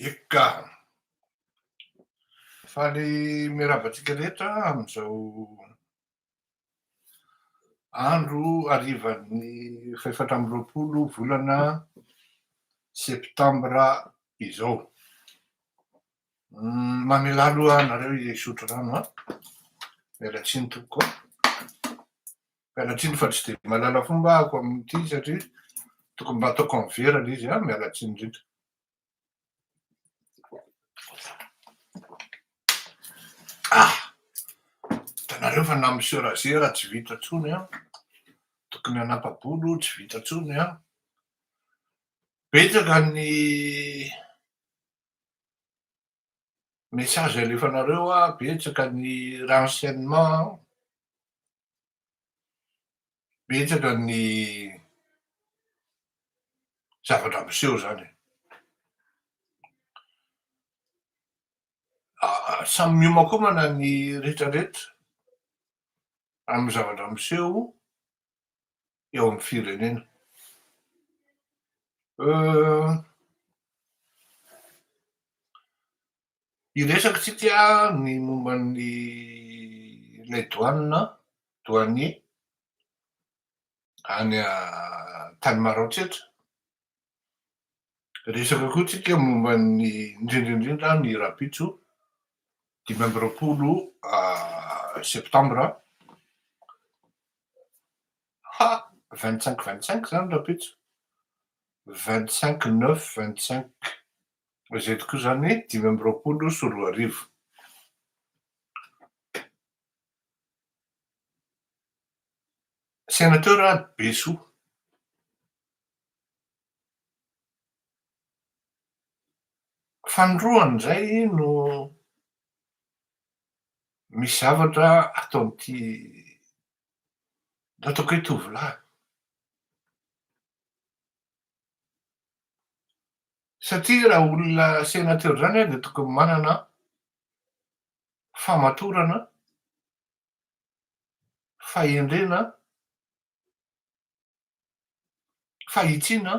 Eka, faly miaravantsika rehetra amin'izao andro harivan'ny faefatra amby roapolo volana septambra izao. Mamela aloha anareo hisotro rano a, miala tsiny tompoko a. Miala tsiny fa tsy de mahalala fomba ahako amin'ity satria tokony mba ataoko amin'ny vera lay izy a, miala tsiny indrindra. Hitanareo fa na miserazera tsy vita intsony a, tokony hanapa-bolo tsy vita intsony a. Betsaka ny message alefanareo a, betsaka ny renseignement, betsaka ny zavatra miseho zany. Samy miomakomana ny rehetrarehetra amin'ny zavatra miseho eo amin'ny firenena. Iresakitsika ny momban'ny lay douanier any tany Maroantsetra. Resaka koa tsika momban'ny indrindraindrindra ny rapitso 25 septambra 25 zany rapitso, 25/9/25 zay tokoa zany 25 Sénateur Besso fanindroany zay no misy zavatra ataon'ity ataoko hoe tovolahy. Satria raha olona sénateur zany a de tokony manana famatorana, fahendrena, fahitsiana,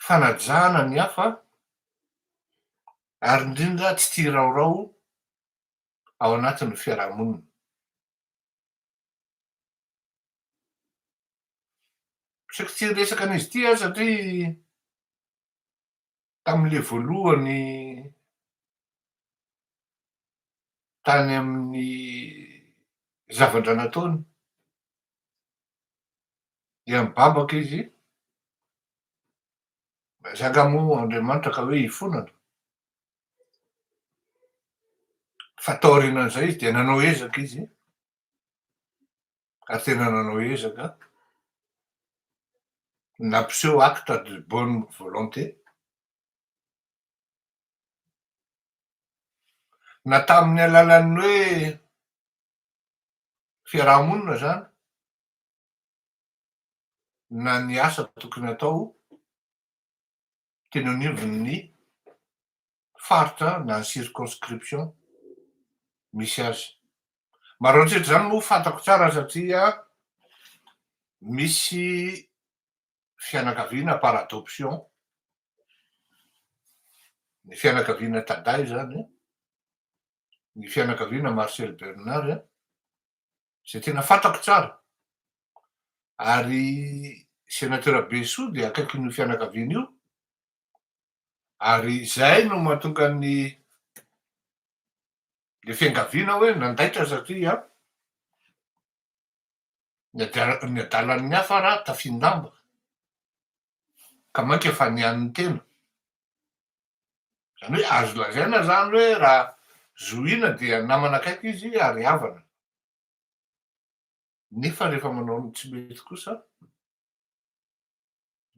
fanajana ny hafa ary indrindra tsy tia raorao ao anatin'ny fiarahamonina. Saika tsy resaka an'izy ity a satria tam'le voalohany tany amin'ny zavatra nataony dia mibabaka izy, zaka moa Andriamanitra ka hoe hifonana. Fa taorianan'izay izy dia nanao ezaka izy, ary tena nanao ezaka, nampiseho acte de bonne volonté. Na tamin'ny alalan'ny hoe fiarahamonina zany, na ny asa tokony atao teny anivon'ny faritra na ny circonscription misy azy. Maroantsetra zany moa fantako tsara satria misy fianakaviana par adoption, ny fianakaviana Taday zany, ny fianakaviana Marcel Bernard zay tena fantako tsara. Ary sénateur Besso de akaikin'io fianakaviana io, ary zay no mahatonga ny le fiankaviana hoe nandaitra satria ny adalan'ny hafa raha tafindamba ka mainka efa nian'ny tena. Zany hoe azo lazaina zany hoe raha zohina dia namana akaiky izy ary havana. Nefa rehefa manao ny tsy mety kosa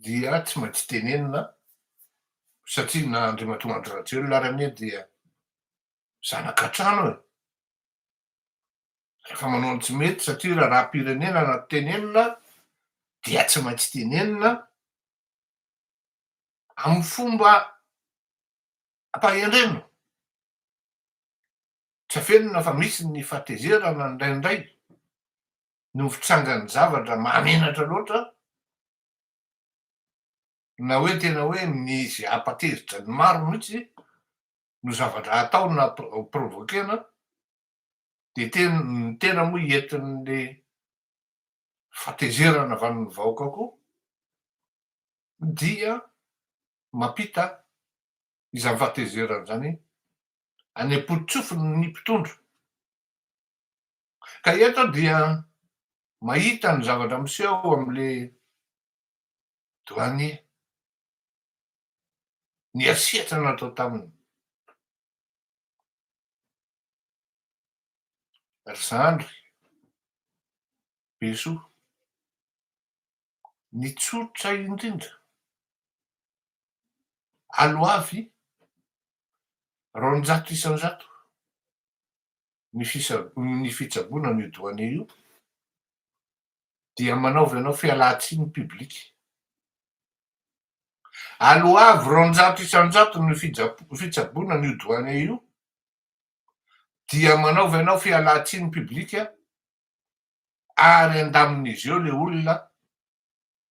dia tsy maintsy tenenina satria na Andriamatoa Rajoelina ary anie dia zanak'antrano e. Rehefa manao ny tsy mety satria raha rahaam-pirenena no tenenina dia tsy maintsy tenenina amin'ny fomba hampahendrena. Tsy afenina fa misy ny fahatezerana indraindray no fitsangan'ny zavatra mahamenatra loatra na hoe tena hoe misy apatezitra ny maro mihitsy no zavatra ataona provokena de tena moa entin'le fatezerana avy amin'ny vahoaka koa dia mampita izany fatezerana zany any am-potitsofiny ny mpitondro ka eto dia mahita ny zavatra miseho am'le douanier ny asiatra natao taminy ry zandry besoa ny tsotra indrindra aloavy roanjato isanjato ny fitsaboana ny douanier io dia manaovy anao fialan-tsiny publika aloavy roanjato isanjato ny fitsaboana ny douanier io dia manaovy anao fialan-tsiny publika ary andamin'izy eo le olona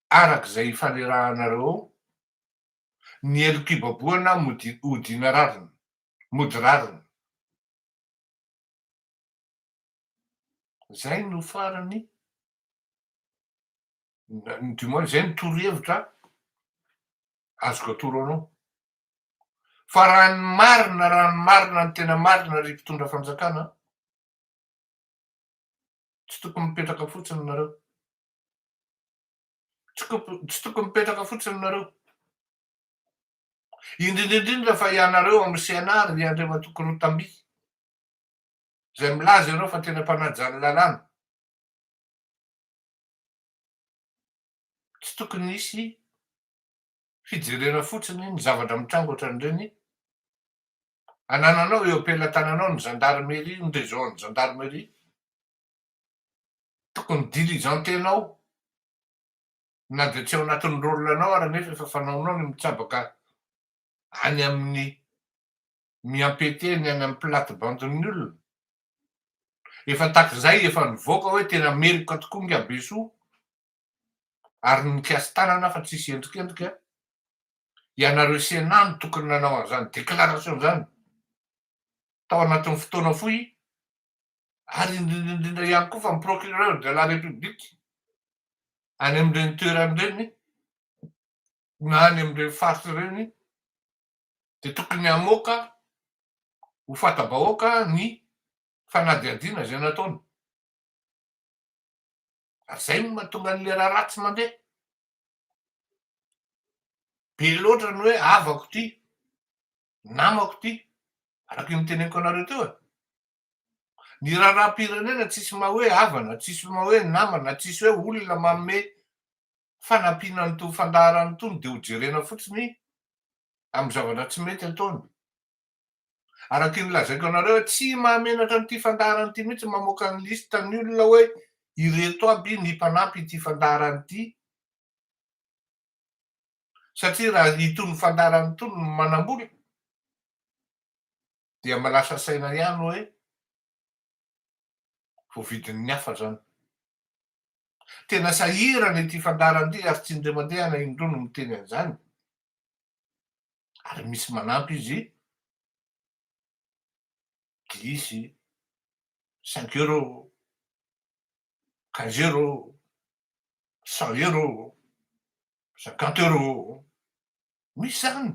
arak'izay fanerahanareo ny elokibaboana odiana rariny mody rariny zay no farany du moins zay ny torohevitra azoko atoro anao fa raha ny marina ny tena marina ry mpitondra fanjakana tsy tokony mipetraka fotsiny nareo tsy tokony mipetraka fotsiny nareo indrindrindrindra fa ianareo amin'ny CNR ny Andriamatoky Rotamby zay milaza ianao fa tena mpanaja ny lalàna tsy tokony hisy fijerena fotsiny ny zavatra mitrango ohatran'ireny anananao eo am-pelatananao ny gendarmerie ny région ny gendarmerie tokony diligentenao na de tsy ao anatin'ny rôlenao ary nefa efa fanaonao ny mitsabaka any amin'ny miampeteny any amin'ny plate-bande-ny olona efa takizay efa nivoaka hoe tena meloka tokoa ngia Besoa ary nikasy tanana fa tsisy endrikendrika ianareo CNA no tokony nanao an'izany déclaration zany tao anatin'ny fotoana fohy ary indrindrindrindra ihany koa fa ny procureur de la république any amin'ireny toeran'ireny na any amin'ireny faritra ireny de tokony hamoaka ho fata-bahoaka ny fanadihadiana zay nataony ary zay no mahatonga an'le raha ratsy mandeha be loatra ny hoe avako ty namako ty araky ny teneniko anareo teo ny raharaham-pirenena tsisy maha hoe havana tsisy maha hoe namana tsisy hoe olona manome fanampiana ny to fandaharany tony de ho jerena fotsiny amin'ny zavatra tsy mety ataony araky ny lazaiko anareo hoe tsy mahamenatra n'ity fandaharany ity mihitsy mamoaka ny lista ny olona hoe ireto aby ny mpanampy ity fandaharany ity satria raha itony fandaharany itony no manambola dia malasa saina ihany hoe voavidin'ny hafa zany tena sahirana ity fandaharany ity ary tsy indray mandeha na indro no miteny an'izany ary misy manampy izy 10, 5 euros, 15 euros, 100 euros, 50 euros misy zany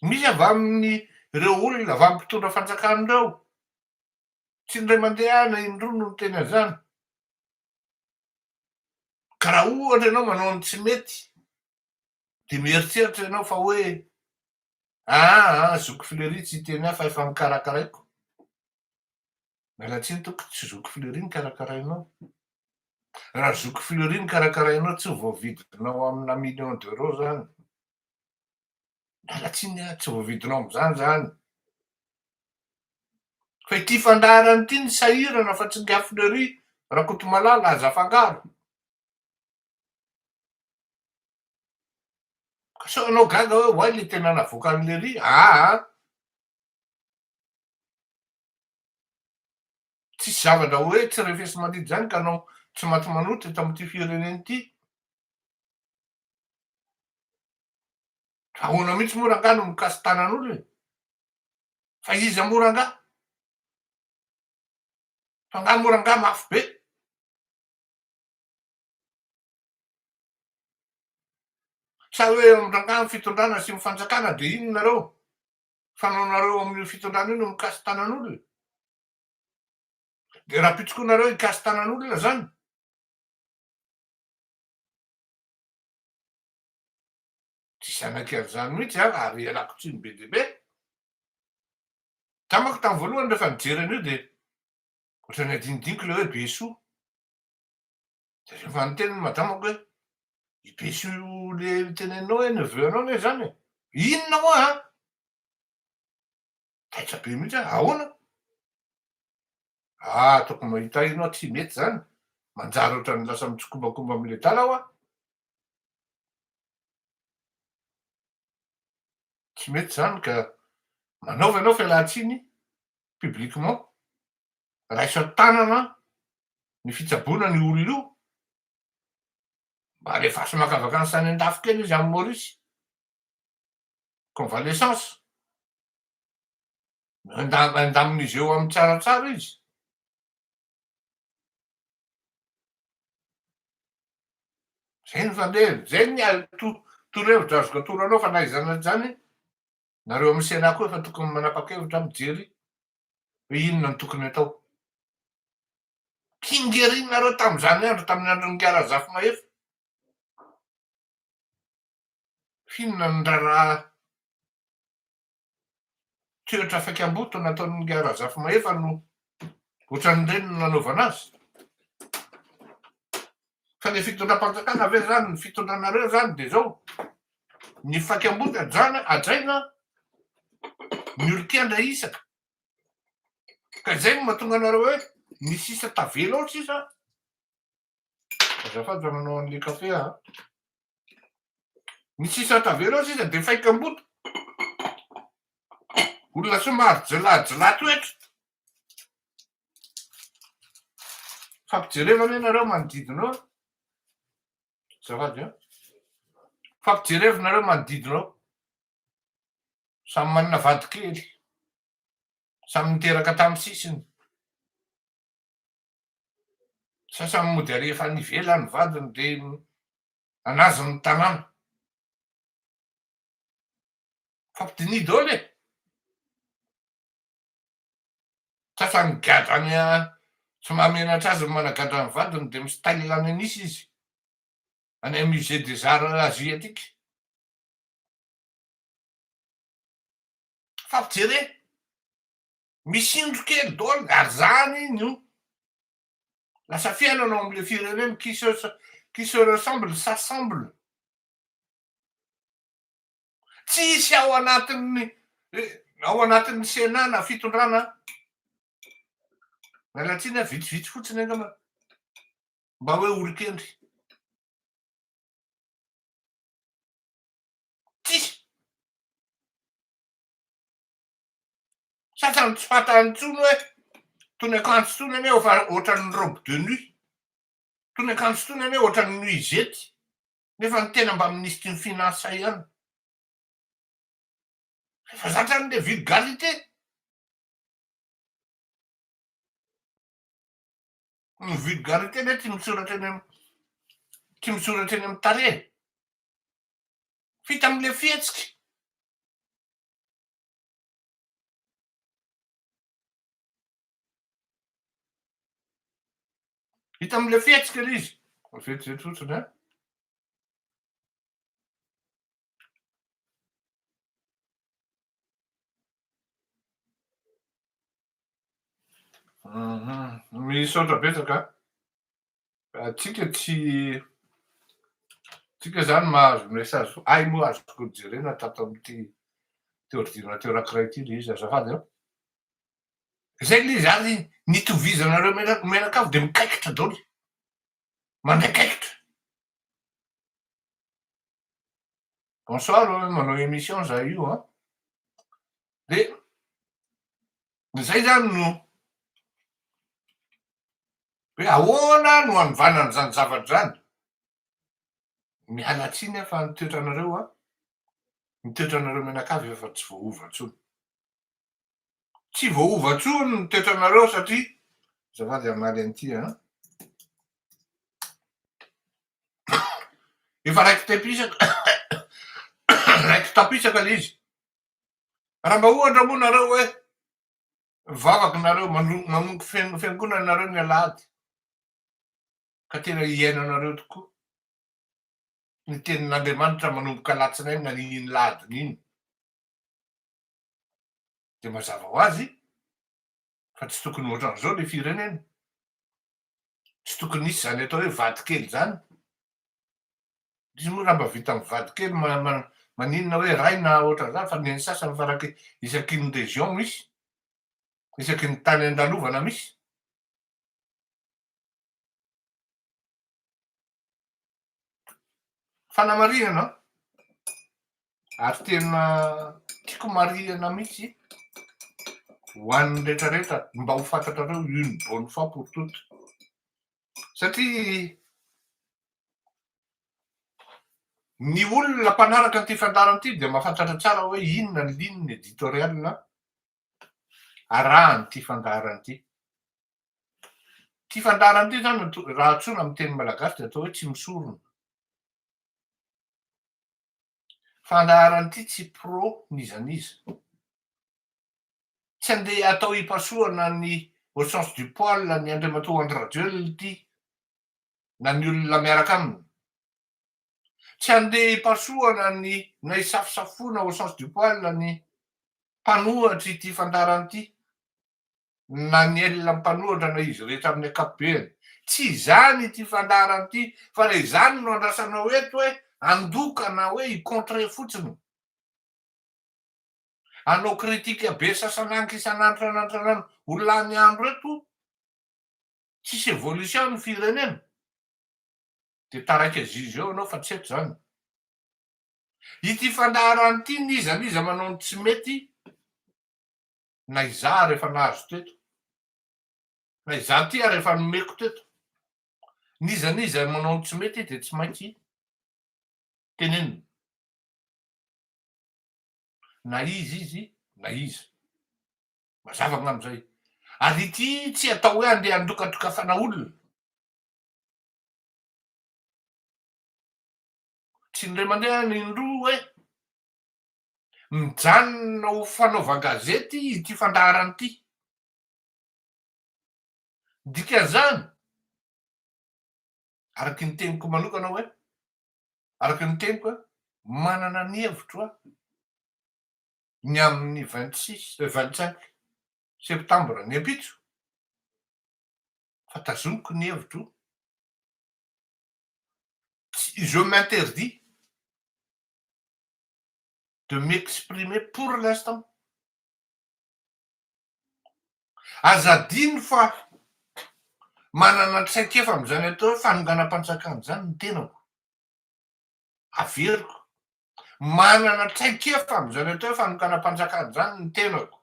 misy avy amin'ny ireo olona avy amin'ny mpitondra fanjakana ireo tsy indray mandeha na indro no miteny an'izany ka raha ohatra ianao manao ny tsy mety de mieritreritra ianao fa hoe zoky Fleury tsy teny ahy fa efa mikarakaraiko mialatsiny toko tsy zoky Fleury ny karakarainao raha zoky Fleury ny karakarainao tsy voavidinao amina million d'euros zany mialatsiny tsy voavidinao am'izany zany fa ity fandaharany ity ny sahirana fa tsy ngia Fleury Rakotomalala aza afangaro ka sao anao gaga hoe hoay le tena navoaka an'le ry tsisy zavatra hoe tsy refesy mandidy zany ka anao tsy maty manoto eto amin'ity firenena ity ahoana mihitsy moranga no mikasy tanan'olo e. Fa iza moranga? Fa nga moranga mafy be. Sa hoe moranga fitondrana sy mifanjakana de inonareo? Fanaonareo amin'ny fitondrana io no mikasy tanan'olo e. De raha pitsokonareo hikasy tanan'olona zany. Tsisy anakian'izany mihitsy ary ialako tsiny be dia be. Tamako tamin'ny voalohany rehefa nijery an'io de ohatrany adinidiniko le hoe Besoa. De rehefa niteny madamako hoe i Besoa le teneninao hoe neveu anao ne zany e. Inona moa a? Taitra be mihitsy aho, ahoana? Tokony mahita ino aho tsy mety zany. Manjary ohatrany lasa mitsokombakomba am'le dala aho a. Tsy mety zany ka manaova ianao fialan-tsiny publiquement. Raiso tanana ny fitsaboana ny olona io. Mba alefaso maka vakansy any an-dafy kely izy amin'ny Maurice. Convalescence. Andamin'izy eo amin'ny tsaratsara izy. Zay ny fandeha, zay ny torohevitra azoko atoranao fa na izany zany nareo amin'ny CNA koa efa tokony manapa-kevitra mijery hoe inona no tokony atao. Kingerinareo tamin'izany andro tamin'ny andron'ny Ngarazafy Mahefa. Finona ny raharaha toetra faikam-boto nataon'ny Ngarazafy Mahefa no ohatran'ireny no nanaovana azy. Fa le fitondram-panjakana ve zany ny fitondranareo zany de zao. Ny faikam-boto ajaina ny olo-kiandra isaka. Ka zay no mahatonga anareo hoe misy isa tavela ao sisa. Azafady fa manao an'le kafe aho. Misy isa tavela ao sisa de faikam-boto. Olona somary jelajelà toetra. Fampijerevana ianareo manodidina ao. Azafady a. Fampijerevana manodidina ao. Samy manana vady kely. Samy niteraka tamin'ny sisiny. Sasany mody ary efa nivela ny vadiny de anazy ny tanàna. Fampidinidy daholo e. Sasany gadrany tsy mahamenatra azy ny managadra ny vadiny de misy lany anisy izy. Any amin'ny musée des arts asiatiques. Fampijere. Misindro kely daholo ary zany iny io. Lasa fiainana ao amin'le firenena qui se ressemble s'assemble. Tsisy ao anatin'ny CNA na fitondrana. Mialatsiny a vitsivitsy fotsiny angamba. Mba hoe olon-kendry. Tsisy. Sasany tsy fantany intsony hoe tony akanjo tony anie fa ohatran'ny robe de nuit. Tony akanjo tony anie ohatran'ny nuisette. Nefa ny tena mba ministry ny finance ihany. Fa zatrany le vulgarité. Ny vulgarité ne tsy misoratra eny amin'ny tarehy. Fita amin'le fihetsika. Hita amin'le fihetsika ilay izy. Vetivety fotsiny a. Misaotra betsaka. Tsika zany mahazo message ay moa azoko jerena tato amin'ity ordinateur anankiray ity le izy azafady a. Zay le izy ary nitovizanareo menakavy de mikaikitra daholo. Mandraikaikitra. Bonsoir manao émission za io a. De zay zany no hoe ahoana no anovanany zany zavatra zany. Miala tsiny aho fa ny toetranareo a. Ny toetranareo menakavy efa tsy voaova intsony. Tsy voaova intsony ny toetranareo satria zafady amaly an'ity a efa raiky tepisaka raiky tapisaka le izy. Raha mba ohatra moa nareo hoe vavaky nareo manompo fiangonanareo ny alahady ka tena iainanareo tokoa ny tenin'Andriamanitra manomboka alatsinainy na n'iny lahadiny iny de mazava ho azy fa tsy tokony ohatran'izao le firenena, tsy tokony hisy zany atao hoe vady kely zany. Izy moa raha mba vita amin'ny vady kely maninona hoe ray na ohatran'izany fa ny an'ny sasany faraky isaky ny région misy, isaky ny tany andalovana misy. Fanamarinana ary tena tiako marihana mihitsy ho an'ny rehetrarehetra mba ho fantatrareo une bonne fois pour toutes satria ny olona mpanaraka an'ity fandarana ity de mahafantatra tsara hoe inona ny ligne éditorial arahan'ity fandarana ity. Ty fandarana ity zany raha antsoina amin'ny teny malagasy de atao hoe tsy misorona. Fandarana ity tsy pro niza niza. Tsy andeha atao hipasohana ny au sens du poil ny Andriamatoa Andry Rajoelina ity na ny olona miaraka aminy. Tsy andeha hipasohana ny na hisafosafona au sens du poil ny mpanohatry ity fandarana ity na ny elona mpanohatra na izy rehetra amin'ny ankapobeny. Tsy zany ity fandarana ity fa le zany no andrasanao eto hoe andokana hoe hicontre fotsiny. Hanao kritika be sasan'anky isan'andro ho lany andro eto tsisy évolution ny firenena de taraiky azizy eo anao fa tsy eto zany. Ity fandarana ity niza manao ny tsy mety na izaho rehefa nahazo teto, na izaho ty rehefa nomeko teto. Niza manao ny tsy mety de tsy maintsy tenenina. Na izy na iza. Mazava gn'am'izay. Ary ity tsy atao hoe andeha handokatokafana olona. Tsy indray mandeha indroa hoe mijanona ho fanaovan-gazety ity fandarana ity. Dikan'izany araky ny teniko manokana hoe araky ny teniko hoe manana ny hevitro aho ny amin'ny 25 septambra ny ampitso fa tazomiko ny hevitro je m'interdis de m'exprimer pour l'instant. Azadiny fa manana traikefa am'izany atao hoe fanonganam-panjakana zany ny tenako. Averiko. Manana traikefa am'izany atao hoe fanonganam-panjakana zany ny tenako.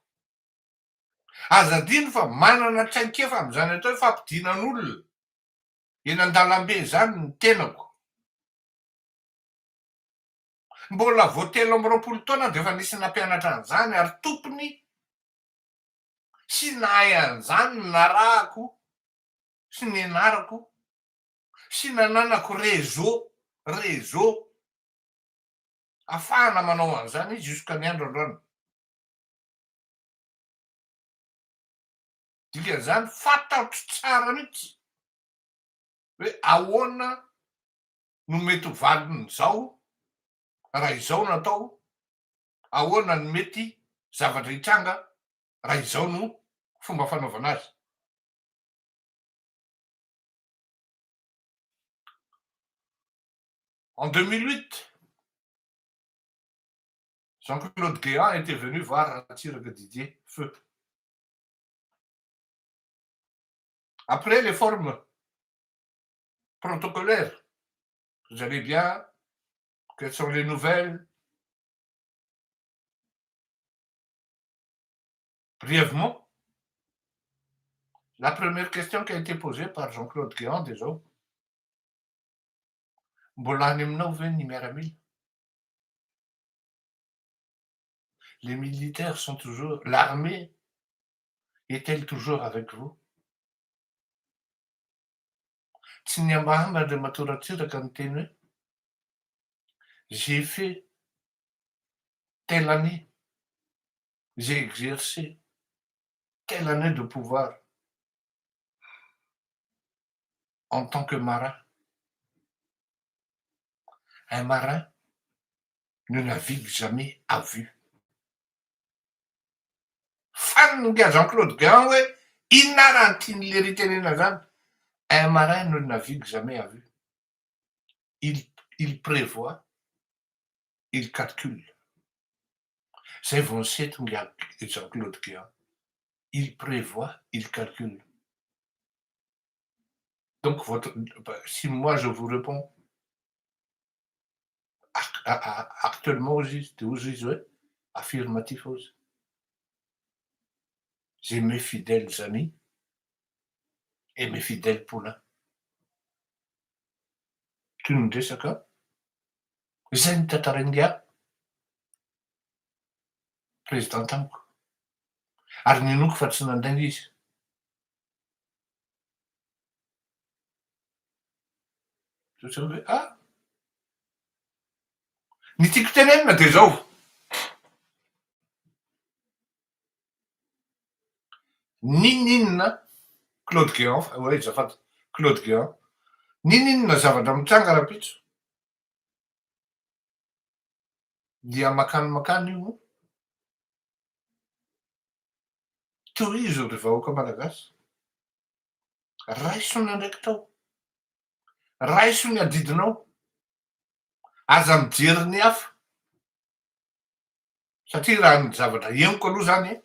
Azadiny fa manana traikefa am'izany atao hoe fampidinan'olona eny an-dalambe zany ny tenako. Mbola vao 3 taona de efa nisy nampianatra an'izany ary tompony sy nahay an'izany ny narahako sy ny anarako sy nananako réseau ahafahana manao an'izany izy jusqu'à ny andro androany. Dikan'izany fantatro tsara mihitsy hoe ahoana no mety ho valon'izao raha izao natao, ahoana no mety zavatra hitranga raha izao no fomba fanaovana azy. En 2008, Jean-Claude Guéant était venu voir Ratsiraka Didier, feu. Après les formes protocolaires, vous allez bien? Quelles sont les nouvelles? Brièvement, la première question qui a été posée par Jean-Claude Guéant déjà, mbola any aminao ve ny miaramila? Les militaires sont toujours... L'armée est-elle toujours avec vous? Tsy niambahamba de matoratsiraka ny teny hoe j'ai fait telle année, j'ai exercé telle année de pouvoir en tant que marin. Un marin ne navigue jamais à vue. Fanonga Jean-Claude Guéant hoe inona raha tian'le ritenena zany? Un marin ne navigue jamais à vue. Il prévoit, il calcule. Zay vao ny tonga Jean-Claude Guéant. Il prévoit, il calcule. Donc, si moi je vous réponds actuellement aujourd'hui, ouais, affirmatif aussi. J'ai mes fidèles amis et mes fidèles poulains. Tu nous dis ça quoi? Zay ny tantarainy Guéant, président tamiko. Ary ninoko fa tsy nandainga izy. Ohatry hoe ny tiako tenenina de zao. Ninina Claude Guéant, ouais azafady, Claude Guéant. Ninina zavatra mitranga rapitso. Dia makany io tohizo ry vahoaka malagasy. Raisona ndraiky tao. Raiso ny adidinao. Aza mijery ny hafa. Satria raha ny zavatra henoko aloha zany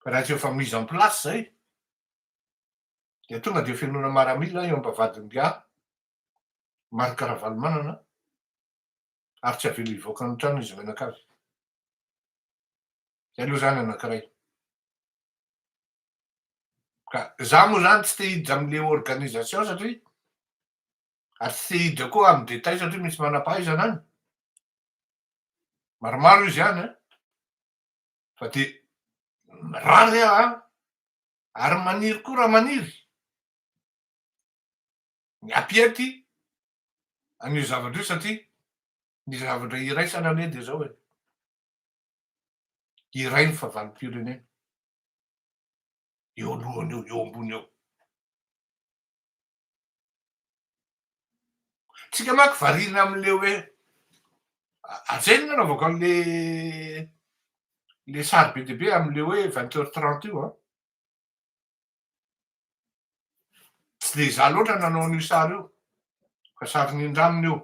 raha tsy efa mise en place zay de tonga de fenoana maramila eo ampavadin'ny Guéant. Marc Ravalomanana ary tsy avela hivoaka ny trano izy menakavy. Zay aloha zany anankiray. Ka za moa zany tsy te hiditra am'le organisation satria ary tsy te hiditra koa amy détail satria misy manam-pahaizana any. Maromaro izy ihany fa de rary aho ary maniry koa raha maniry. Ny apiety an'io zavatra io satria ny zavatra iraisana ane de zao hoe iray ny fahavalim-pirenena eo alohany eo, eo ambony eo. Tsika manko variana am'le hoe ajaina anaovako an'le sary be dia be am'le hoe 20h30 io tsy de za loatra nanao an'io sary io fa sary nindramina io.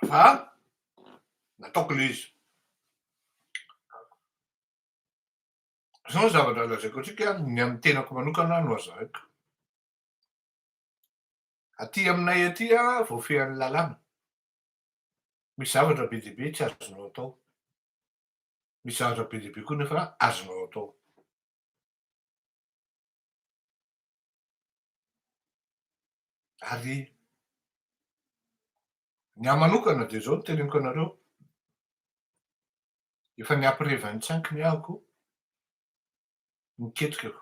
Fa nataoko le izy. Zao ny zavatra lazaiko atsika ny amin'ny tenako manokana no azahoako. Aty aminay aty voafehan'ny lalàna. Misy zavatra be dia be tsy azonao atao. Misy zavatra be dia be koa nefa azonao atao. Ary ny ahy manokana de zao no teneniko anareo. Efa ny après 25 ny ahako miketrikako.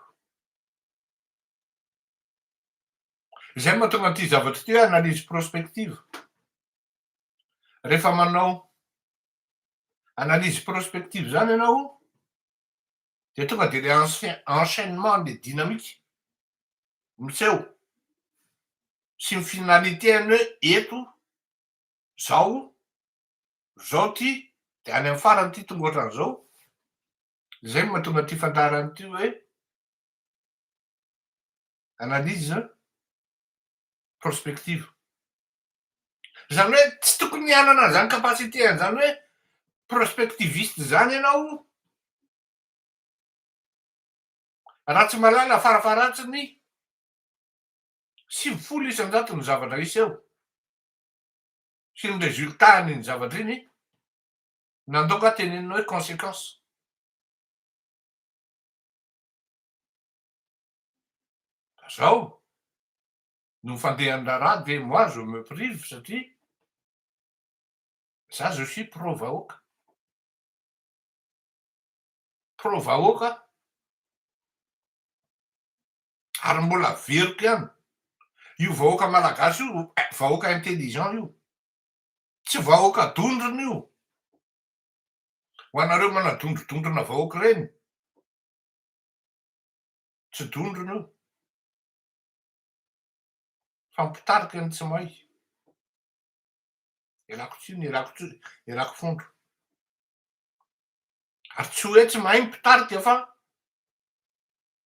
Zay mahatonga an'ity zavatra ty hoe analyse prospective. Rehefa manao analyse prospective zany ianao de tonga de le enchaînement de dynamique miseho sy ny finalitény hoe eto zao ty de any amin'ny farany ty tonga ohatran'izao. Zay no mahatonga ty fantarany ty hoe analyse prospective. Zany hoe tsy tokony hianana an'izany capacité an'izany hoe prospectiviste zany ianao raha tsy mahalala farafaratsiny 50 isan-jato ny zavatra iseho sy ny résultat an'iny zavatra iny nandoaka tenenina hoe conséquence. Zao no fandehan'ny raharaha de moi je me prive satria Za je suis pro-vahoaka. Pro-vahoaka ary mbola veriko ihany. Io vahoaka malagasy io, vahoaka intelligent io. Tsy vahoaka dondrona io. Ho anareo manadondrodondrona vahoaka reny. Tsy dondrona io. Fa mipitarika ny tsy mahay. Ialako tsiny, ialako fondro. Ary tsy hoe tsy mahay mipitarika fa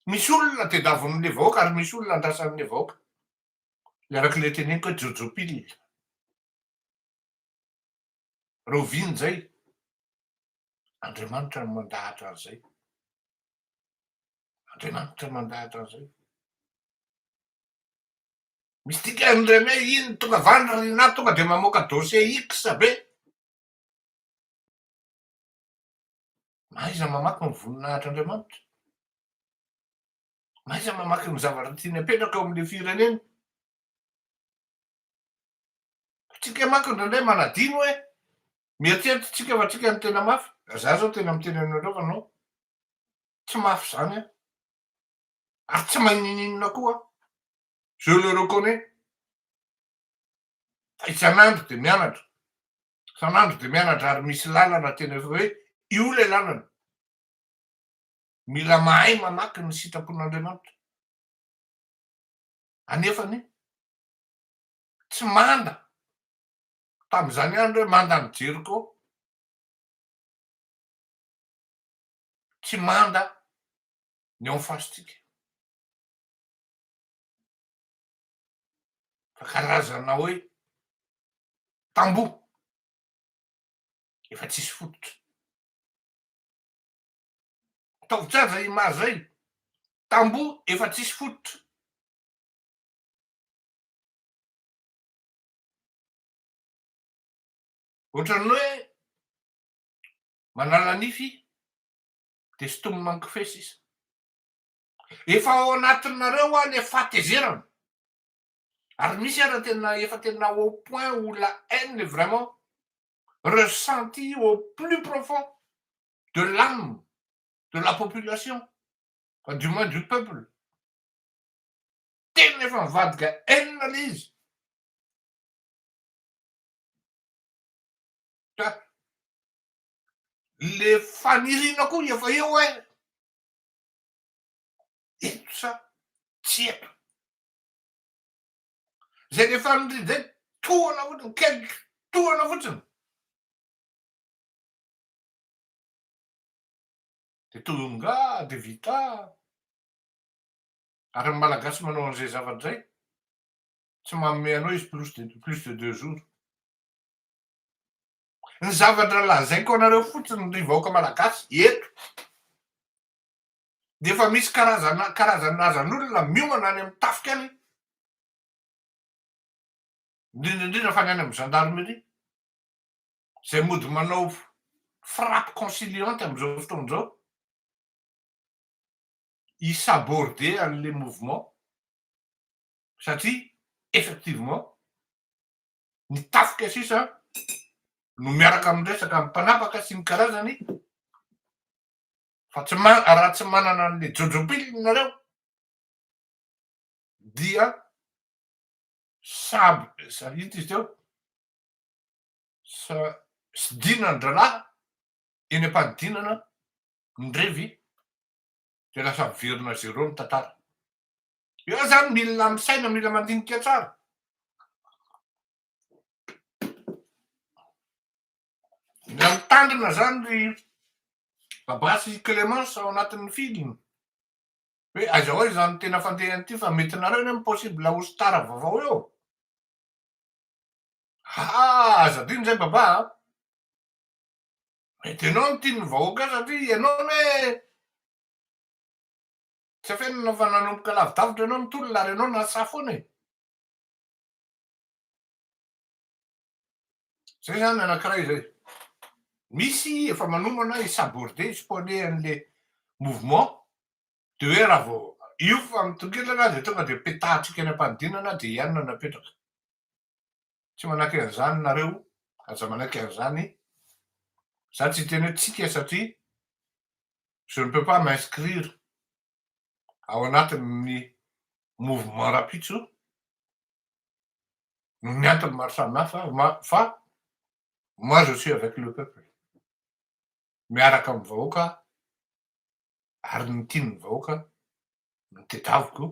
misy olona tadiavin'le vahoaka ary misy olona andrasan'le vahoaka. Le arak'le teneniko hoe Jojo Pille. Roviny zay. Andriamanitra no mandahatra an'izay. Andriamanitra no mandahatra an'izay. Misy dikan'indray anay iny tonga vandry na tonga de mamoaka dossier X be. Maiza mamaky ny voninahitr'Andriamanitra. Maiza mamaky ny zavatra tiany apetraka ao amin'le firenena. Tsika manko indraindray manadino hoe mieritrerititsika fa tsika ny tena mafy. Za zao tena miteny aminareo fa no tsy mafy zany a. Ary tsy maninina koa. Je le reconnais. Fa isan'andro de mianatra. Isan'andro de mianatra ary misy lalana tena efa hoe io le lalana. Mila mahay mamaky ny sitrapon'Andriamanitra. Anefany tsy manda. Tamin'izany andro hoe manda ny Jeriko. Tsy manda ny ao fasitsika. Fa karazana hoe tamboho. Efa tsisy fototra. Ataovy tsara zay image zay. Tamboho efa tsisy fototra. Ohatran'ny hoe manala nify de sotomy mankify sisa. Efa ao anatinareo a le fahatezerana. Ary misy ara tena efa tena au point où la haine est vraiment ressentie au plus profond de l'âme de la population, enfin, du moins du peuple. Tena efa mivadika haine le izy. Le faniriana koa efa eo e. Eto sa tsy eto. Zay le faniriana zay tohana fotsiny, kely tohana fotsiny. De tonga de vita. Ary ny malagasy manao an'izay zavatra zay tsy manome anao izy plus de 2 jours. Ny zavatra lazaiko anareo fotsiny ny vahoaka malagasy eto. De efa misy karazan'olona miomana any amin'ny tafika any. Indrindra fa ny any amin'ny gendarmerie. Zay mody manao frappe conciliante amin'izao fotoana izao. Isaborder an'le mouvement. Satria effectivement ny tafika sisa no miaraka am'resaka am'mpanapaka sy ny karazany. Fa raha tsy manana an'le Jojo Pille nareo dia ito izy teo sy dinan-dralahy eny am-panidinana ndrevy de lasa miverina zéro ny tantara. Io zany mila misaina, mila mandinika tsara. Mila mitandrina zany ry Baba sy Clémence ao anatin'ny filmy. Hoe aiza hoe zany tena fandehany ity fa mety nareo ny possible ho star vaovao eo. Aza adino zay Baba. Mety ianao no tian'ny vahoaka satria ianao hoe tsy afenina fa nanomboka lavidavitra ianao nitolona ary ianao nasa foana e. Zay zany anankiray zay. Misy efa manomana isaborder spoiler an'le mouvement de hoe raha vao io fa mitokilana de tonga de petahantsika any am-panidinana de ianona napetraka. Tsy manaky an'izany nareo aza manaiky an'izany za tsy teny hoe tsika satria je ne peux pas m'inscrire ao anatin'ny mouvement rapitso ny antony maro samihafa fa moi je suis avec le peuple miaraka amin'ny vahoaka ary ny tiany vahoaka ny tediaviko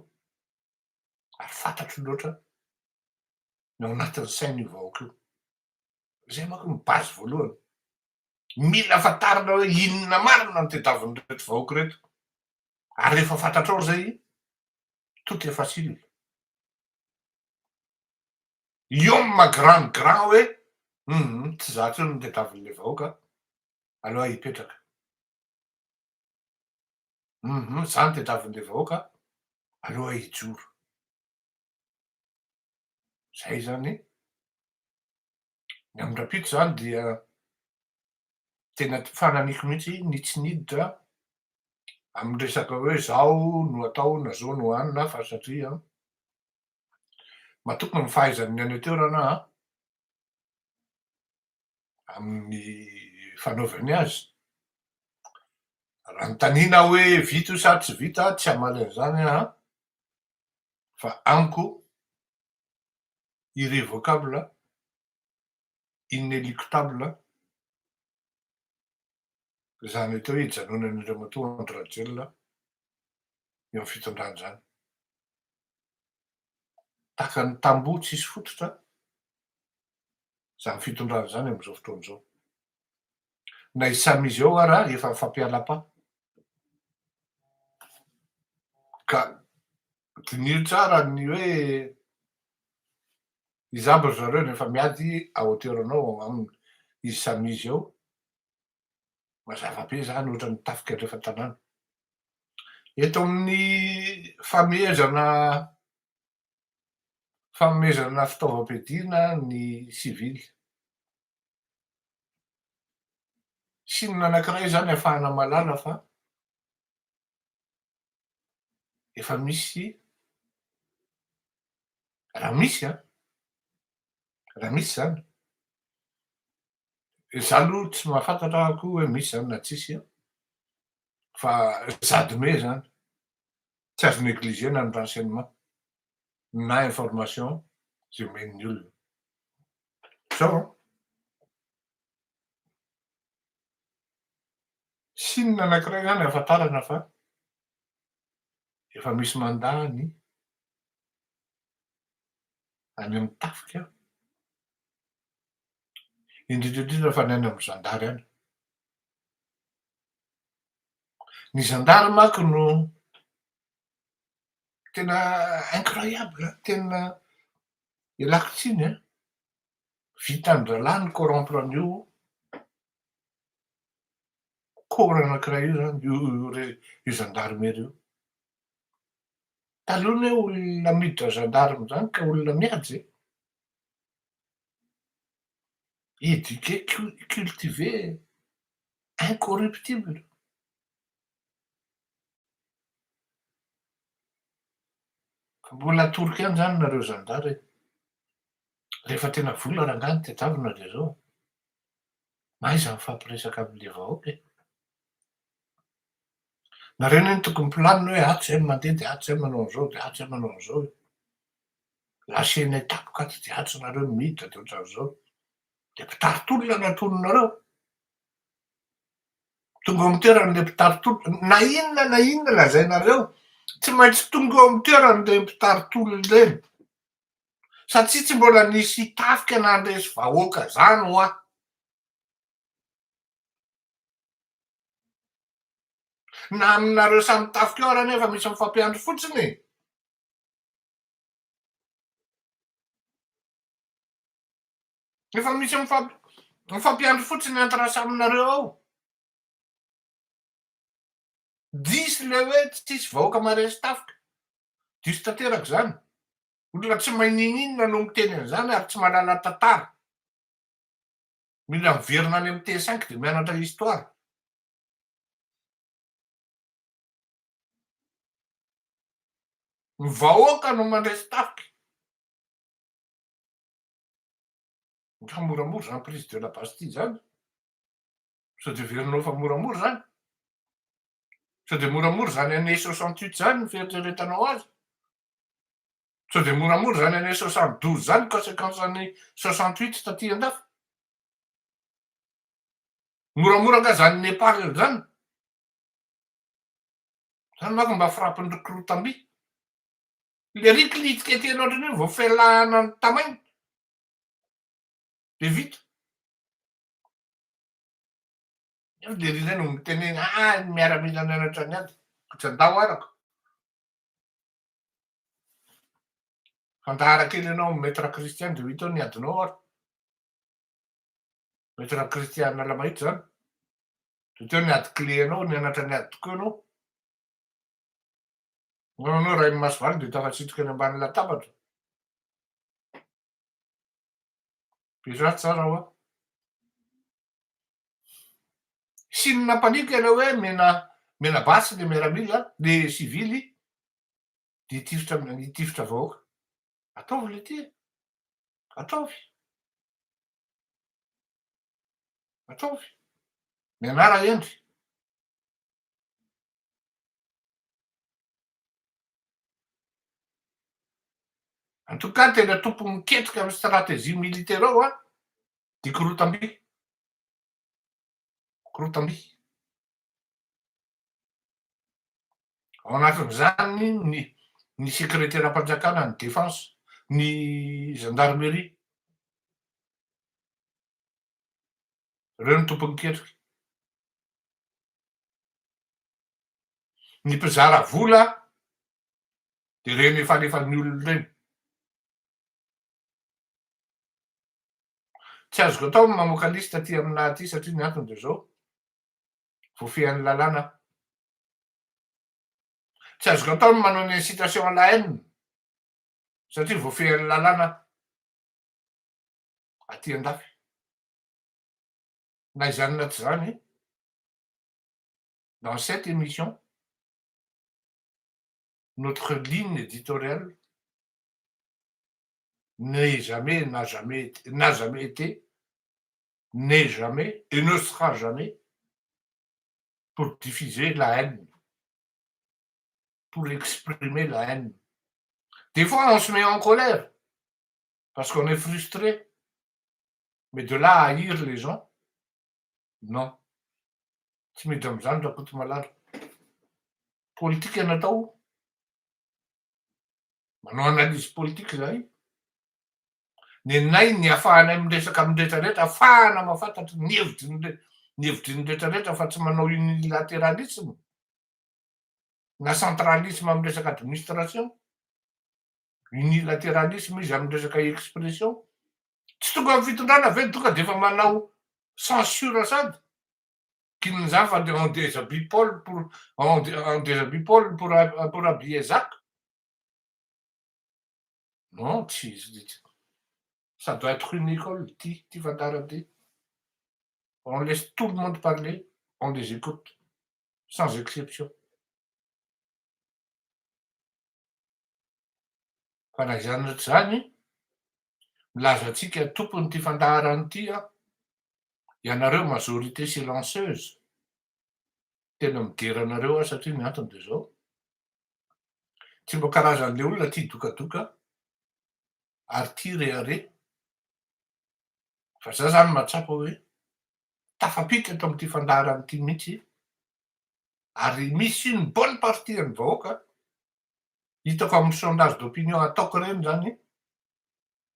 ary fantatro loatra ny ao anatin'ny sainy vahoaka io zay manko ny base voalohany mila afantarina hoe inona marina ny tediavin'reto vahoaka reto ary rehefa fantatrao zay tout est facile io ma grand hoe tsy za tsy ny tediavin'le vahoaka aloha hipetraka za ny tediavin'le vahoaka aloha hijoro zay zany ny amin'ny rapitso zany dia tena fananiko mihitsy ny tsy niditra amin'ny resaka hoe zao no atao na zao no hanina fa satria matoky ny fahaizany any teo rahanahy amin'ny fanaovany azy raha nytanina hoe vita io sa tsy vita tsy hamaly an'izany aho fa amiko irrévocable inéluctable zany atao hoe hijanonan'ireo matoa andrajelina eo amin'ny fitondrany zany tahaka ny tamboho tsisy fototra zany fitondrany zany am'izao fotoana zao na isamizy ao ara efa mifampiala-pa ka diniro tsara ny hoe izabo ry zareo rehefa miady aoteranao aminy izy samizy ao mazava be zany ohatra ny tafika andrefa tanàna eto amin'ny fanomezana fitaovam-piadiana ny sivily sinona anankiray zany ahafahana malala fa efa misy raha misy zany za aloha tsy mahafantatra ako hoe misy zany na tsisy fa zadime zany tsy azo negligena ny renseignement na information zay omen'ny olona zao sinona anankiray zany ahafantarana fa efa misy mandany any amin'ny tafika indrindraindrindra fa ny any amin'ny zandary any ny zandary manko no tena incroyable tena ialako tsiny vitany ralahy ny corrompre an'io corps anankiray io zany io gendarme io taloha ny hoe olona miditra gendarme zany ka olona miady éduqué cultivé incorruptible fa mbola atoroka ihany zany nareo zandary rehefa tena vola rangany tediavina de zao maiza mifampiresaka am'le vahoaka nareo anie tokony mpilamina hoe ato zay mandeha de ato zay manao an'izao de ato zay manao an'izao lasiana tapoka ato de ato nareo miditra de ohatran'izao de mpitaritolona no antononareo tonga eo amin'ny toeran'le mpitaritolona na inona lazainareo tsy maintsy tonga eo amin'ny toeran'le mpitaritolona reny satria tsy mbola nisy tafika nandresy vahoaka zany ho aho na aminareo samy tafika ao raha nefa misy mifampiandry fotsiny efa misy mifampiandry fotsiny antrasa aminareo ao disy le hoe tsisy vahoaka maresy tafika diso tanteraka zany olona tsy mahay ninonina no miteny an'izany ary tsy mahalala tantara mila miverina any amin'ny T5 de mianatra histoire ny vahoaka no mandresy tafika Fa moramora zany prise de la Bastille zany. Sao de verinao fa moramora zany. Sao de moramora zany année 68 zany ny fieritreretanao azy. Sao de moramora zany année 72 zany conséquence année 68 taty andafy. Moramora nga zany Nepal zany. Zany manko mba frappin'ny Rotamby. Le riklitsika etenao ohatrany vao felahana ny tamainy. De vita. Le rizay no miteneny miaramila mianatra ny ady. Tsy andao arako. Fantahara kely ianao maître Christian de ho hitao ny adinao ary. Maître Christian Lamahitry zany. De teo ny ady clé anao nianatra ny ady tokoa anao. Anao ray masovaly de tafatsitrika any ambany latabatra. Bezatra tsara hoa. Sinona panika ilay hoe mena basy le miaramila le sivily de hitifitra vahoaka. Ataovy le ty. Ataovy. Ataovy. Mianara endry. En tout cas tena tompony miketrika amin'ny stratégie militaire ao di Rotamby. Rotamby. Ao anatin'izany ny secrétaire am-panjakana ny défense, ny gendarmerie. Reo ny tompony ketrika. Ny mpizara vola de reny efa alefan'ny olona reny. Tsy azoko atao ny mamoaka lista aty aminahy aty satria ny antony de zao. Voafehan'ny lalàna. Tsy azoko atao ny manao ny incitation à la haine satria voafehan'ny lalàna aty andafy. Na izany na tsy zany, dans cette émission, notre ligne éditoriale n'a jamais été, n'est jamais et ne sera jamais pour diffuser la haine, pour exprimer la haine. Des fois, on se met en colère parce qu'on est frustré, mais de là à haïr les gens, non. Tsy mety am'izany rakoto malala. Politika ianao atao. Manao analyse politique zahay. Nenay ny ahafahanay miresaka amin'rehetrarehetra ahafahana mahafantatra ny hevitry ny rehetrarehetra fa tsy manao unilatéralisme na centralisme amin'ny resaka administration. Unilatéralisme izy amin'ny resaka expression. Tsy tonga amin'ny fitondrana ve tonga de efa manao censure sady. Kinon'izany fa on déshabille Paul pour habiller Jacques. Non, ça doit être une école, ti fantarady. On laisse tout le monde parler, on les écoute, sans exception. Fa na izany ohatry zany, milaza antsika tompony ty fandaharany ty ianareo majorité silencieuse. Tena midera anareo satria ny antony de zao. Tsy mbo karazan'le olona ty dokadoka ary ty rehare. Fa za zany mahatsapa hoe tafapitra eto amin'ity fandaharany ty mihitsy ary misy une bonne partie ny vahoaka hitako amin'ny sondage d'opinion ataoko reny zany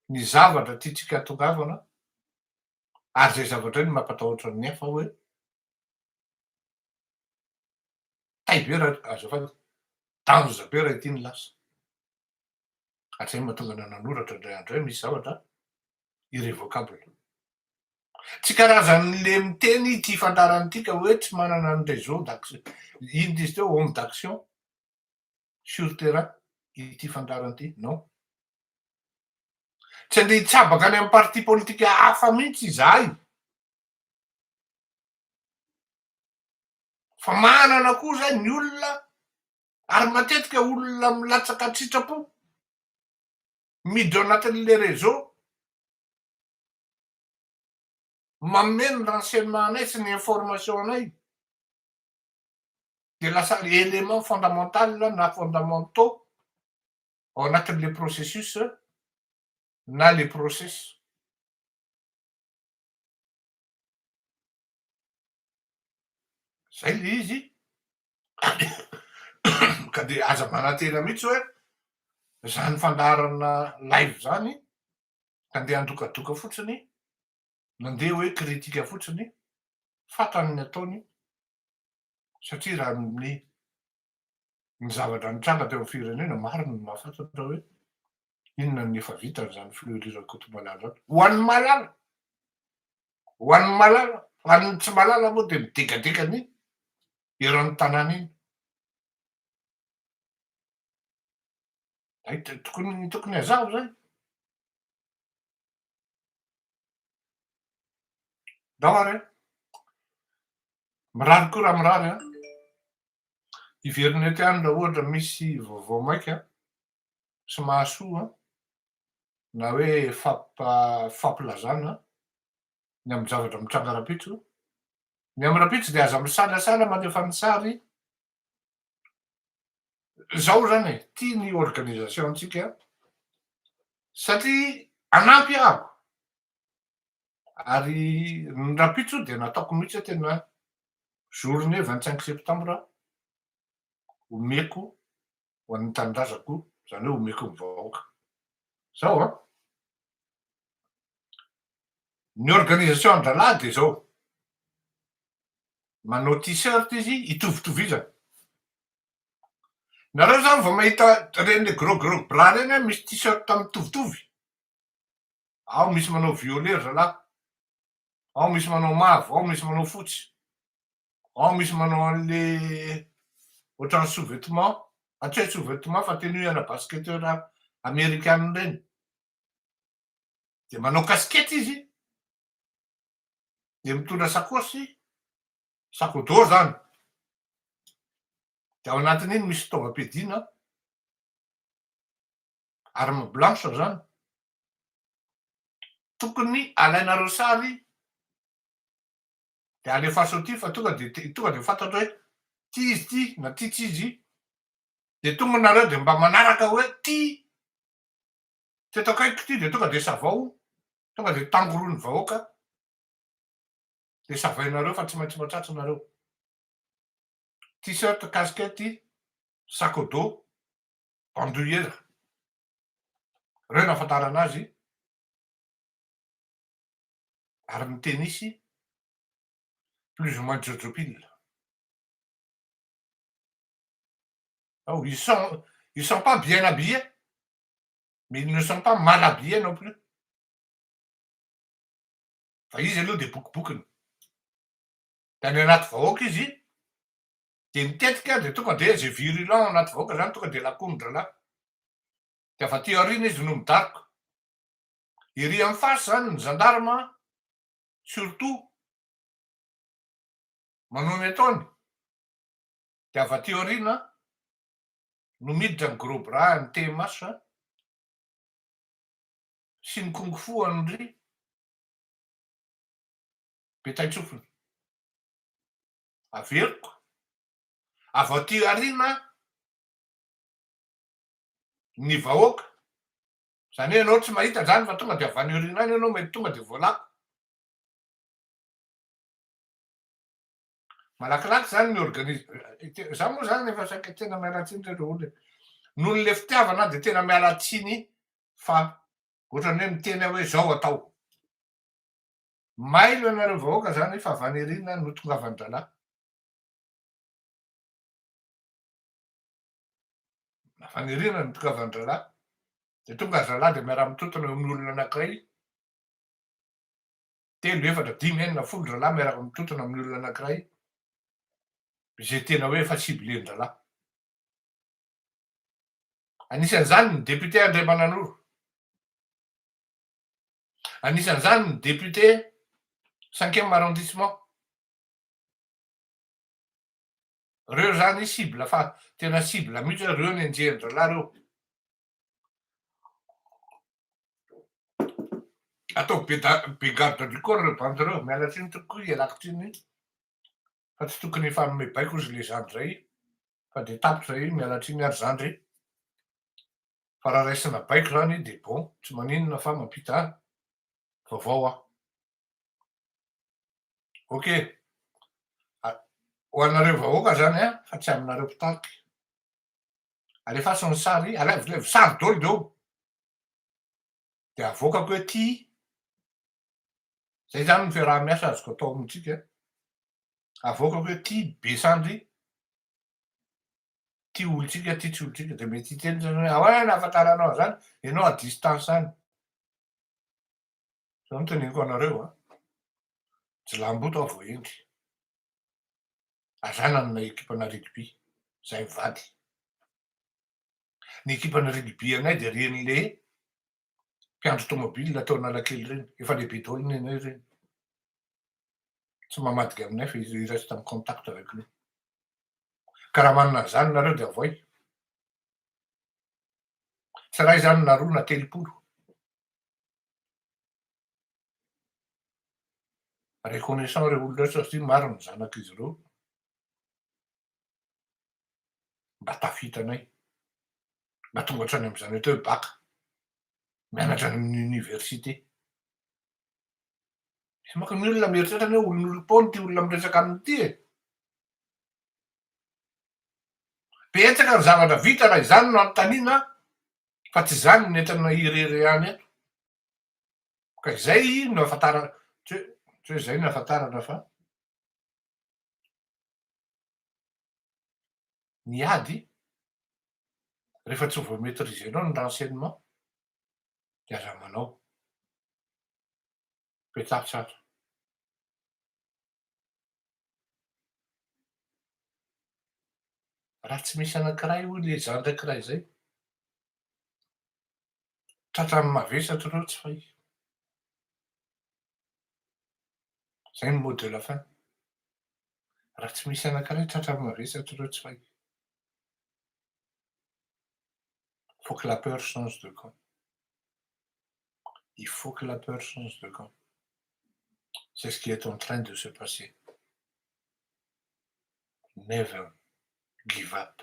ny zavatra tiatsika tongavana ary zay zavatra iny mampatahotra ny hafa hoe taibe azafady danja be raha ity ny lasa. Hatrizay mahatonga ana nanoratra indray andro hoe misy zavatra irrévocable. Tsy karazan'le miteny ty fandarany tika hoe tsy manana ny réseau d'action, ino izy teo homme d'action sur terrain ity fandarany ty, non. Tsy andeha hitsabaka any amin'ny parti politika hafa mihitsy izahay. Fa manana koa zay ny olona ary matetika olona milatsaka sitrapo miditra anatin'le réseau mameno renseignement anay sy ny information anay de lasa élément fondamental na fondamentaux ao anatin'le processus na le process. Zay le izy ka de aza manantena mihitsy hoe zany fandaharana live zany andeha andokadoka fotsiny nandeha hoe kritika fotsiny fatany ny ataony satria raha ny zavatra nitranga teo amin'ny firenena marina no mahafantatra hoe inona ny efa vitany zany filoirirakoto-malala ho an'ny malala ho an'ny malala fa ny tsy malala moa de midegadegany eran'ny tanàna iny ay tokony hazavo zay dahary mirary koa raha mirary iveriny ety any raha ohatra misy vaovao maika sy mahasoa na hoe fampilazana ny amin'ny zavatra mitranga rapitso ny amin'ny rapitso de aza misalasala mandefa ny sary zao zany e tia ny organisation antsika satria anampy ahako ary ny rapitso de nataoko mihitsy tena journée 25 septembre omeko ho an'ny tanindrazako zany hoe omeko ny vahoaka zao ny organisation andralahy de zao manao t-shirt izy itovitovizana nareo zany vao mahita reny gros bras reny misy t-shirt mitovitovy ao misy manao violet zalahy ao misy manao mavo ao misy manao fotsy ao misy manao an'le ohatrany sous-vêtement tsy hoe sous-vêtement fa tenue ana basketteur américaine reny de manao kaskety izy de mitondra sakosy sakodo zany de ao anatin'iny misy fitaovam-piadiana arme blanche zany tokony alainareo sary de alefaso aty fa tonga de fantatra hoe ty izy ty na ty tsy izy de tonga nareo de mba manaraka hoe ty tsy atao kaiky ty de tonga de savao tonga de tangorony vahoaka de savainareo fa tsy maintsy matsatso nareo t-shirt kaskety sakodo bandoulière reo nahafantarana azy ary ny tenisy plus ou moins Jojo Pill. Oh, ils sont pas bien habillés, mais ils ne sont pas mal habillés non plus. Fa izy aloha de bokibokiny tany anaty vahoaka izy de mitetika de tonga de zay virulent anaty vahoaka zany tonga de lakondra lahy de afa ty aoriana izy no midarika ery amin'ny fasy zany ny gendarme surtout manao ny ataony de afa ty aoriana no miditra ny gros bras ny TMH sy ny kung fu an'ry betaitsofiny averiko avy aty aoriana ny vahoaka zany hoe ianao tsy mahita zany fa tonga de avy any aoriana any ianao mety tonga de voalako malakilaky zany ny za moa zany efa saika tena miala tsiny reo olona noho le fitiavana de tena miala tsiny fa ohatrany hoe miteny hoe zao atao mailo anareo vahoaka zany fa avy any aoriana no tongavany-dralahy avy any aoriana no tongavany-dralahy de tonga zalahy de miara-mitotona amin'ny olona anankiray telo efatra dimy enina folo ralahy miaraka mitotona amin'ny olona anankiray zay tena hoe efa siblen-dralahy anisan'izany ny député Andriamananoro anisan'izany ny député 5e arrondissement reo zany cible fa tena cible mihitsy hoe reo ny anjerin-dralahy reo Ataoko be garde du corps reo bandereo, miala tsiny tokoa ialako tsiny fa tsy tokony efa hanome baiko izy le zandry zay fa de tapitra zay miala tsiny ary zandry fa raha raisina baiko zany de bon tsy maninona fa mampita vaovao aho. Ok, ho anareo vahoaka zany a fa tsy aminareo mpitariky. Alefaso ny sary, alevy sary daholo deo de avoakako hoe ty. Zay zany ny fiaraha-miasa azoko atao amintsika. Avoakako hoe ty Besandry, ty olontsika, ty tsy olontsika de mety hiteny zany hoe ahoana nahafantaranao zany, ianao à distance any. Zao no teneniko anareo a. Jilamboto aho voaendry. Azanana ekipana rugby, zay mivady. Ny ekipana rugby anay de ren'le mpiandro tomobile atao Analakely reny, efa lehibe daholo nenay reny. Tsy mamadika aminay fa il reste en contact avec nous. Ka raha manana an'zany nareo de avoay. Tsy raha zany na roa na telopolo. Reconnaissant reo olona satria maro ny zanak'izy ireo mba tafita anay. Mba tonga hatrany am'zany atao hoe baka. Mianatra any amin'ny université. Misy manko ny olona mieritreritra hoe olon'olom-paony ty olona miresaka aminy ty e. Betsaka ny zavatra vita raha izany no anontaniana fa tsy zany no entana irery any eto. Ka izay no ahafantarana tsy hoe zay no ahafantarana fa ny ady rehefa tsy voa maîtrisenao ny renseignement de aza manao petsarotsara. Raha tsy misy anankiray hoy le zany anankiray zay, tratran'ny mavesatra reo tsy fay. Zay ny mot de la fin. Raha tsy misy anankiray tratran'ny mavesatra reo tsy fay. Faut que la peur change de camp. Il faut que la peur change de camp. C'est ce qui est en train de se passer. Never give up.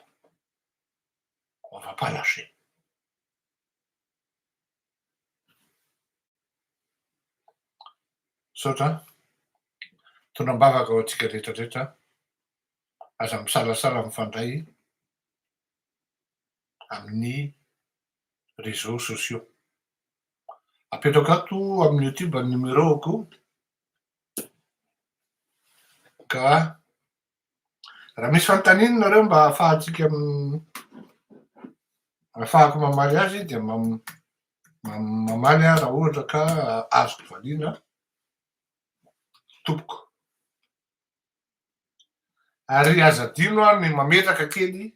On va pas lâcher. Saotra, tonambavaka ho antsika rehetrarehetra, aza misalasala mifandray amin'ny réseaux sociaux. Apetrako ato amin'ny YouTube ny numéroako ka raha misy fanontaniana nareo mba ahafahantsika ahafahako mamaly azy de mamaly raha ohatra ka azoko valiana tompoko. Ary aza adino ny mametraka kely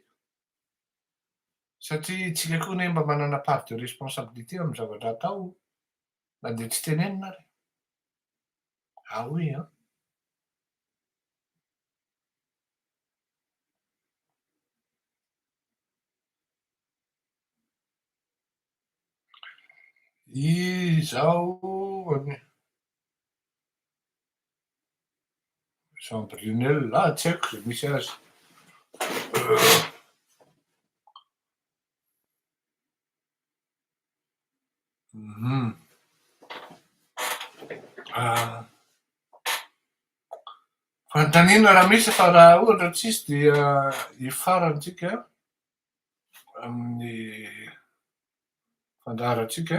satria tsika koa ne mba manana part de responsabilité amin'ny zavatra atao na de tsy tenenina ary. Ah oui hein. Izao Jean Brunel là tsy haiko zay misy azy. Fanontaniana raha misy fa raha ohatra tsisy dia hifarantsika amin'ny fandaharantsika.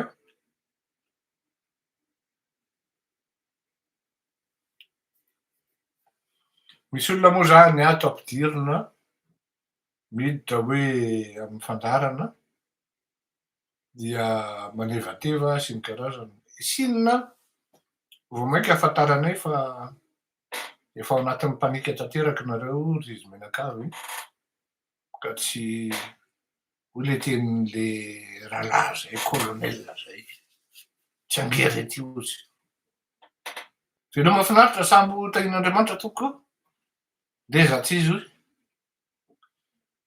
Misy olona moa zany ato ampidirina miditra hoe amin'ny fandarana dia manevateva sy ny karazany. Sinona vao mainka ahafantaranay fa efa ao anatin'ny panika tanteraky nareo ry izy menakavy ka tsy hoy le tenin'le rahalahy zay colonel zay tsy angery aty ozy. Feno mahafinaritra sambo tahin'Andriamanitra tokoa ndeza tsy izy hoy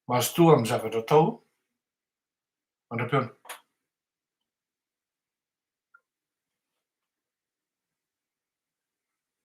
mazotoa amin'ny zavatra atao mandram-peona.